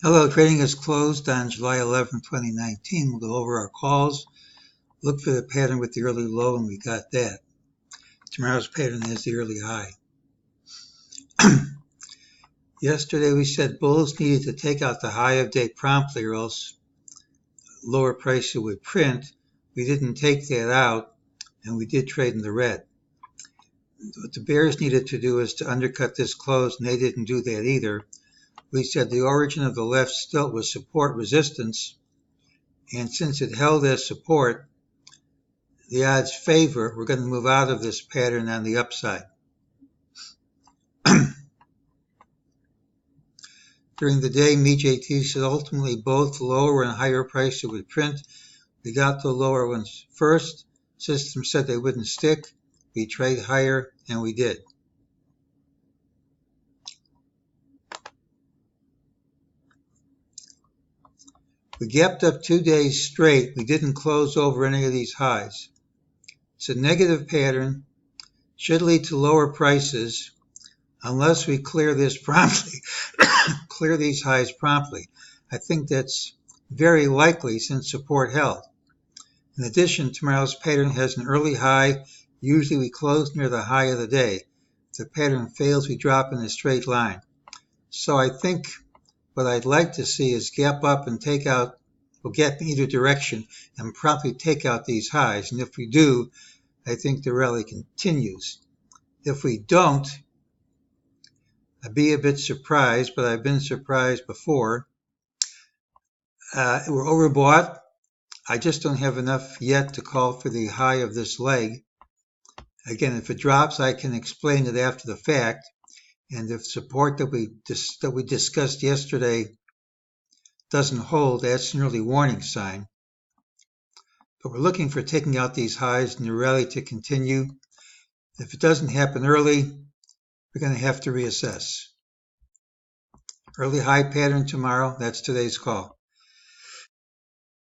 Hello, trading is closed on July 11, 2019. We'll go over our calls, look for the pattern with the early low, and we got that. Tomorrow's pattern has the early high. Yesterday we said bulls needed to take out the high of day promptly or else lower prices would print. We didn't take that out, and we did trade in the red. What the bears needed to do is to undercut this close, and they didn't do that either. We said the origin of the left stilt was support resistance, and since it held as support, the odds favor we're going to move out of this pattern on the upside. During the day, MEJT said ultimately both lower and higher prices would print. We got the lower ones first. System said they wouldn't stick. We trade higher, and we did. We gapped up 2 days straight. We didn't close over any of these highs. It's a negative pattern, should lead to lower prices unless we clear this promptly, clear these highs promptly. I think that's very likely since support held. In addition, tomorrow's pattern has an early high. Usually we close near the high of the day. If the pattern fails, we drop in a straight line. So I think what I'd like to see is gap up and take out, we'll gap in either direction and promptly take out these highs. And if we do, I think the rally continues. If we don't, I'd be a bit surprised, but I've been surprised before. We're overbought. I just don't have enough yet to call for the high of this leg. Again, if it drops, I can explain it after the fact. And if support that we discussed yesterday doesn't hold, that's an early warning sign. But we're looking for taking out these highs and the rally to continue. If it doesn't happen early, we're going to have to reassess. Early high pattern tomorrow. That's today's call.